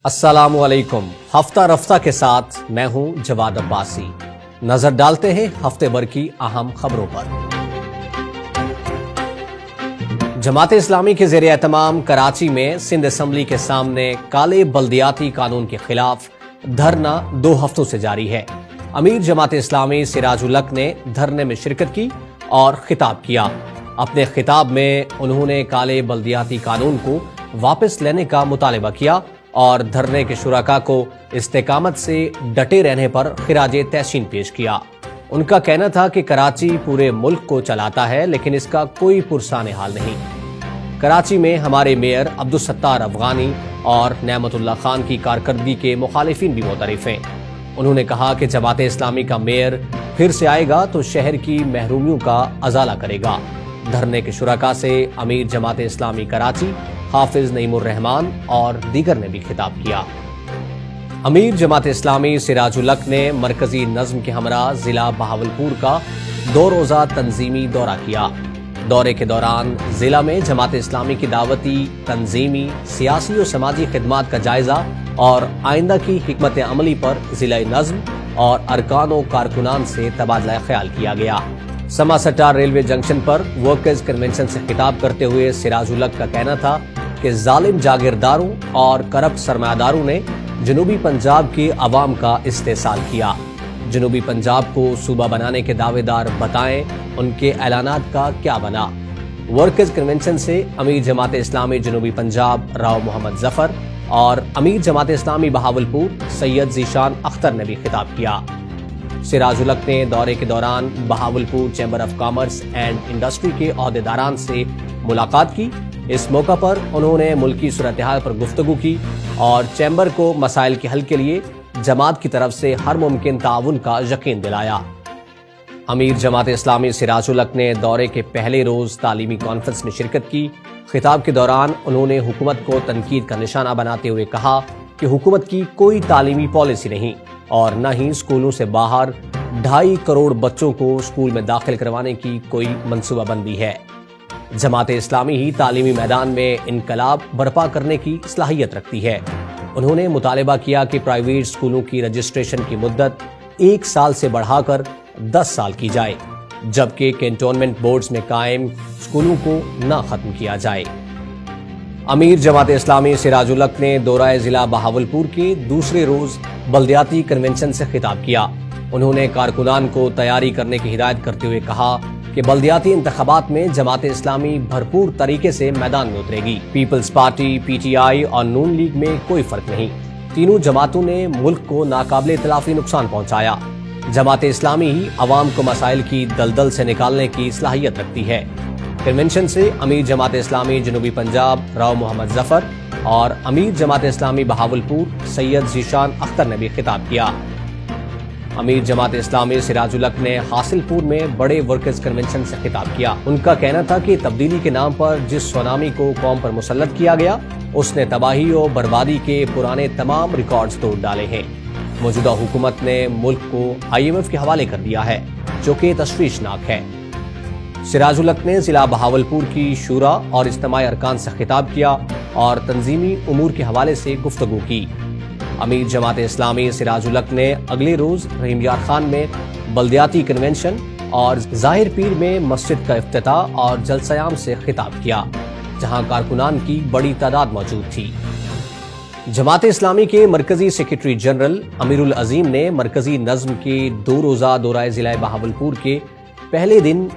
السلام علیکم۔ ہفتہ رفتہ کے ساتھ میں ہوں جواد عباسی۔ نظر ڈالتے ہیں ہفتے بھر کی اہم خبروں پر۔ جماعت اسلامی کے زیر اہتمام کراچی میں سندھ اسمبلی کے سامنے کالے بلدیاتی قانون کے خلاف دھرنا 2 ہفتوں سے جاری ہے۔ امیر جماعت اسلامی سراج الحق نے دھرنے میں شرکت کی اور خطاب کیا۔ اپنے خطاب میں انہوں نے کالے بلدیاتی قانون کو واپس لینے کا مطالبہ کیا اور دھرنے کے شرکاء کو استقامت سے ڈٹے رہنے پر خراج تحسین پیش کیا۔ ان کا کہنا تھا کہ کراچی پورے ملک کو چلاتا ہے لیکن اس کا کوئی پرسان حال نہیں۔ کراچی میں ہمارے میئر عبدالستار افغانی اور نعمت اللہ خان کی کارکردگی کے مخالفین بھی معترف ہیں۔ انہوں نے کہا کہ جماعت اسلامی کا میئر پھر سے آئے گا تو شہر کی محرومیوں کا ازالہ کرے گا۔ دھرنے کے شرکاء سے امیر جماعت اسلامی کراچی حافظ نعیم الرحمان اور دیگر نے بھی خطاب کیا۔ امیر جماعت اسلامی سراج الحق نے مرکزی نظم کے ہمراہ ضلع بہاولپور کا 2 روزہ تنظیمی دورہ کیا۔ دورے کے دوران ضلع میں جماعت اسلامی کی دعوتی، تنظیمی، سیاسی و سماجی خدمات کا جائزہ اور آئندہ کی حکمت عملی پر ضلع نظم اور ارکان و کارکنان سے تبادلہ خیال کیا گیا۔ سما سٹار ریلوے جنکشن پر ورکرز کنونشن سے خطاب کرتے ہوئے سراج الحق کا کہنا تھا کہ ظالم جاگیرداروں اور کرپٹ سرمایہ داروں نے جنوبی پنجاب کی عوام کا استحصال کیا۔ جنوبی پنجاب کو صوبہ بنانے کے دعوے دار بتائیں ان کے اعلانات کا کیا بنا۔ ورکرز کنونشن سے امیر جماعت اسلامی جنوبی پنجاب راؤ محمد ظفر اور امیر جماعت اسلامی بہاولپور سید ذیشان اختر نے بھی خطاب کیا۔ سراج الحق نے دورے کے دوران Bahawalpur chamber of commerce and industry کے عہدیداران سے ملاقات کی۔ اس موقع پر انہوں نے ملکی صورتحال پر گفتگو کی اور چیمبر کو مسائل کے حل کے لیے جماعت کی طرف سے ہر ممکن تعاون کا یقین دلایا۔ امیر جماعت اسلامی سراج الحق نے دورے کے پہلے روز تعلیمی کانفرنس میں شرکت کی۔ خطاب کے دوران انہوں نے حکومت کو تنقید کا نشانہ بناتے ہوئے کہا کہ حکومت کی کوئی تعلیمی پالیسی نہیں اور نہ ہی اسکولوں سے باہر 2.5 کروڑ بچوں کو اسکول میں داخل کروانے کی کوئی منصوبہ بندی ہے۔ جماعت اسلامی ہی تعلیمی میدان میں انقلاب برپا کرنے کی صلاحیت رکھتی ہے۔ انہوں نے مطالبہ کیا کہ پرائیویٹ اسکولوں کی رجسٹریشن کی مدت 1 سال سے بڑھا کر 10 سال کی جائے، جبکہ کینٹونمنٹ بورڈز میں قائم اسکولوں کو نہ ختم کیا جائے۔ امیر جماعت اسلامی سراج الحق نے دورہ ضلع بہاولپور کے دوسرے روز بلدیاتی کنونشن سے خطاب کیا۔ انہوں نے کارکنان کو تیاری کرنے کی ہدایت کرتے ہوئے کہا کہ بلدیاتی انتخابات میں جماعت اسلامی بھرپور طریقے سے میدان میں اترے گی۔ Peoples Party, P T I اور نون لیگ میں کوئی فرق نہیں۔ تینوں جماعتوں نے ملک کو ناقابل تلافی نقصان پہنچایا۔ جماعت اسلامی ہی عوام کو مسائل کی دلدل سے نکالنے کی صلاحیت رکھتی ہے۔ کنونشن سے امیر جماعت اسلامی جنوبی پنجاب راؤ محمد ظفر اور امیر جماعت اسلامی بہاولپور سید ذیشان اختر نے بھی خطاب کیا۔ امیر جماعت اسلامی سراج الحق نے حاصل پور میں بڑے ورکرز کنونشن سے خطاب کیا۔ ان کا کہنا تھا کہ تبدیلی کے نام پر جس سونامی کو قوم پر مسلط کیا گیا اس نے تباہی و بربادی کے پرانے تمام ریکارڈز توڑ ڈالے ہیں۔ موجودہ حکومت نے ملک کو IMF کے حوالے کر دیا ہے جو کہ تشویشناک ہے۔ سراج الحق نے ضلع بہاولپور کی شورا اور اجتماعی ارکان سے خطاب کیا اور تنظیمی امور کے حوالے سے گفتگو کی۔ امیر جماعت اسلامی سراج الحق نے اگلے روز رحیم یار خان میں بلدیاتی کنونشن اور ظاہر پیر میں مسجد کا افتتاح اور جلسہ عام سے خطاب کیا، جہاں کارکنان کی بڑی تعداد موجود تھی۔ جماعت اسلامی کے مرکزی سیکریٹری جنرل امیر العظیم نے مرکزی نظم کے 2 روزہ دورہ ضلع بہاولپور کے پہلے دن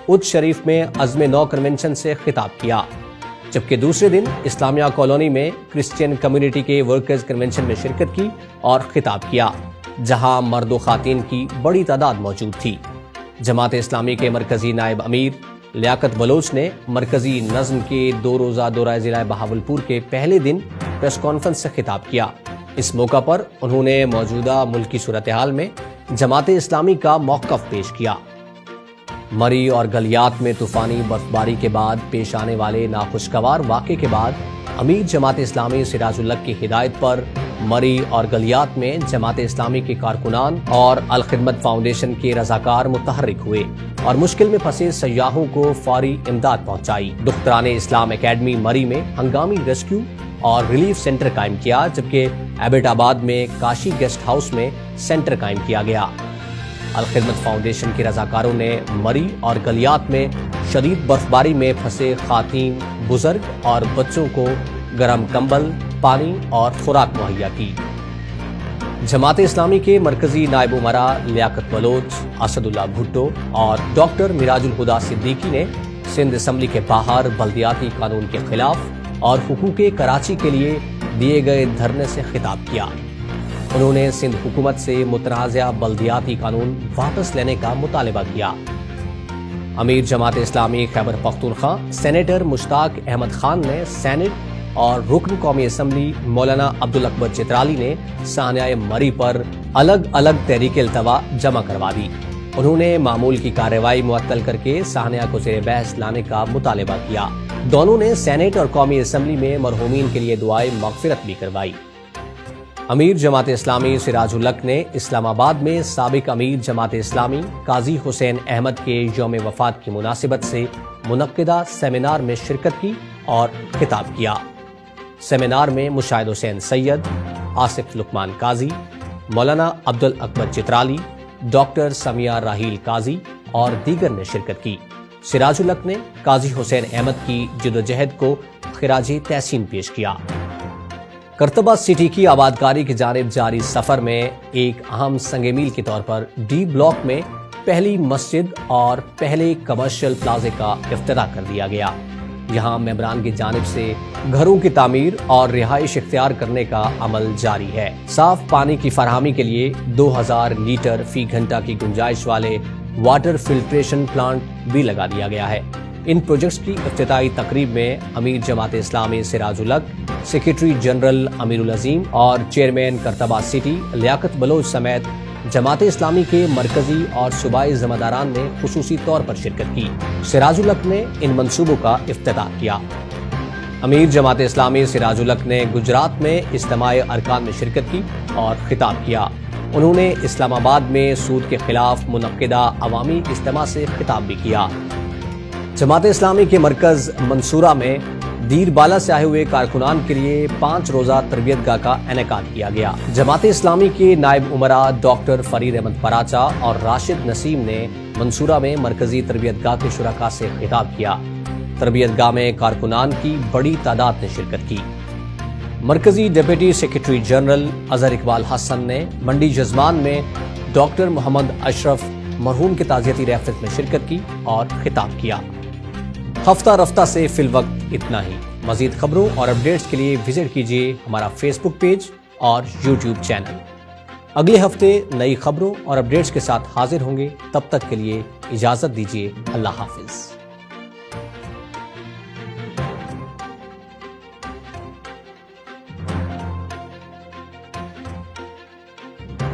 اچ شریف میں عزم نو کنونشن سے خطاب کیا، جبکہ دوسرے دن اسلامیہ کالونی میں کرسچین کمیونٹی کے ورکرز کنونشن میں شرکت کی اور خطاب کیا، جہاں مرد و خواتین کی بڑی تعداد موجود تھی۔ جماعت اسلامی کے مرکزی نائب امیر لیاقت بلوچ نے مرکزی نظم کے 2 روزہ دورہ ضلع بہاولپور کے پہلے دن پریس کانفرنس سے خطاب کیا۔ اس موقع پر انہوں نے موجودہ ملکی صورتحال میں جماعت اسلامی کا موقف پیش کیا۔ مری اور گلیات میں طوفانی برفباری کے بعد پیش آنے والے ناخوشگوار واقعے کے بعد امیر جماعت اسلامی سراج الحق کی ہدایت پر مری اور گلیات میں جماعت اسلامی کے کارکنان اور الخدمت فاؤنڈیشن کے رضاکار متحرک ہوئے اور مشکل میں پھنسے سیاحوں کو فوری امداد پہنچائی۔ دختران اسلام اکیڈمی مری میں ہنگامی ریسکیو اور ریلیف سینٹر قائم کیا، جبکہ ایبٹ آباد میں کاشی گیسٹ ہاؤس میں سینٹر قائم کیا گیا۔ الخدمت فاؤنڈیشن کے رضاکاروں نے مری اور گلیات میں شدید برفباری میں پھنسے خواتین، بزرگ اور بچوں کو گرم کمبل، پانی اور خوراک مہیا کی۔ جماعت اسلامی کے مرکزی نائب امراء لیاقت بلوچ، اسد اللہ بھٹو اور ڈاکٹر میراج الہدیٰ صدیقی نے سندھ اسمبلی کے باہر بلدیاتی قانون کے خلاف اور حقوق کراچی کے لیے دیے گئے دھرنے سے خطاب کیا۔ انہوں نے سندھ حکومت سے متنازع بلدیاتی قانون واپس لینے کا مطالبہ کیا۔ امیر جماعت اسلامی خیبر پختونخوا سینیٹر مشتاق احمد خان نے سینٹ اور رکن قومی اسمبلی مولانا عبدالاکبر چترالی نے سانحہ مری پر الگ الگ تحریک التوا جمع کروا دی۔ انہوں نے معمول کی کارروائی معطل کر کے سانحہ کو زیر بحث لانے کا مطالبہ کیا۔ دونوں نے سینٹ اور قومی اسمبلی میں مرحومین کے لیے دعائے مغفرت بھی کروائی۔ امیر جماعت اسلامی سراج الحق نے اسلام آباد میں سابق امیر جماعت اسلامی قاضی حسین احمد کے یوم وفات کی مناسبت سے منعقدہ سیمینار میں شرکت کی اور خطاب کیا۔ سیمینار میں مشاہد حسین سید، آصف لقمان قاضی، مولانا عبدالاکبر چترالی، ڈاکٹر سمیہ راحیل قاضی اور دیگر نے شرکت کی۔ سراج الحق نے قاضی حسین احمد کی جدوجہد کو خراج تحسین پیش کیا۔ کرتبہ سٹی کی آبادکاری کی جانب جاری سفر میں ایک اہم سنگ میل کے طور پر ڈی بلاک میں پہلی مسجد اور پہلے کمرشل پلازے کا افتتاح کر دیا گیا۔ یہاں ممبران کی جانب سے گھروں کی تعمیر اور رہائش اختیار کرنے کا عمل جاری ہے۔ صاف پانی کی فراہمی کے لیے 2000 لیٹر فی گھنٹہ کی گنجائش والے واٹر فلٹریشن پلانٹ بھی لگا دیا گیا ہے۔ ان پروجیکٹس کی افتتاحی تقریب میں امیر جماعت اسلامی سراج الحق، سیکریٹری جنرل امیر العظیم اور چیئرمین کرتبہ سٹی لیاقت بلوچ سمیت جماعت اسلامی کے مرکزی اور صوبائی ذمہ داران نے خصوصی طور پر شرکت کی۔ سراج الحق نے ان منصوبوں کا افتتاح کیا۔ امیر جماعت اسلامی سراج الحق نے گجرات میں اجتماع ارکان میں شرکت کی اور خطاب کیا۔ انہوں نے اسلام آباد میں سود کے خلاف منعقدہ عوامی اجتماع سے خطاب بھی کیا۔ جماعت اسلامی کے مرکز منصورہ میں دیر بالا سے آئے ہوئے کارکنان کے لیے 5 روزہ تربیت گاہ کا انعقاد کیا گیا۔ جماعت اسلامی کے نائب امراء ڈاکٹر فرید احمد پراچا اور راشد نسیم نے منصورہ میں مرکزی تربیت گاہ کے شرکاء سے خطاب کیا۔ تربیت گاہ میں کارکنان کی بڑی تعداد نے شرکت کی۔ مرکزی ڈپٹی سیکریٹری جنرل اظہر اقبال حسن نے منڈی جزمان میں ڈاکٹر محمد اشرف مرحوم کے تعزیتی رحلت میں شرکت کی اور خطاب کیا۔ ہفتہ رفتہ سے فی الوقت اتنا ہی۔ مزید خبروں اور اپڈیٹس کے لیے وزٹ کیجیے ہمارا فیس بک پیج اور یوٹیوب چینل۔ اگلے ہفتے نئی خبروں اور اپڈیٹس کے ساتھ حاضر ہوں گے، تب تک کے لیے اجازت دیجیے۔ اللہ حافظ۔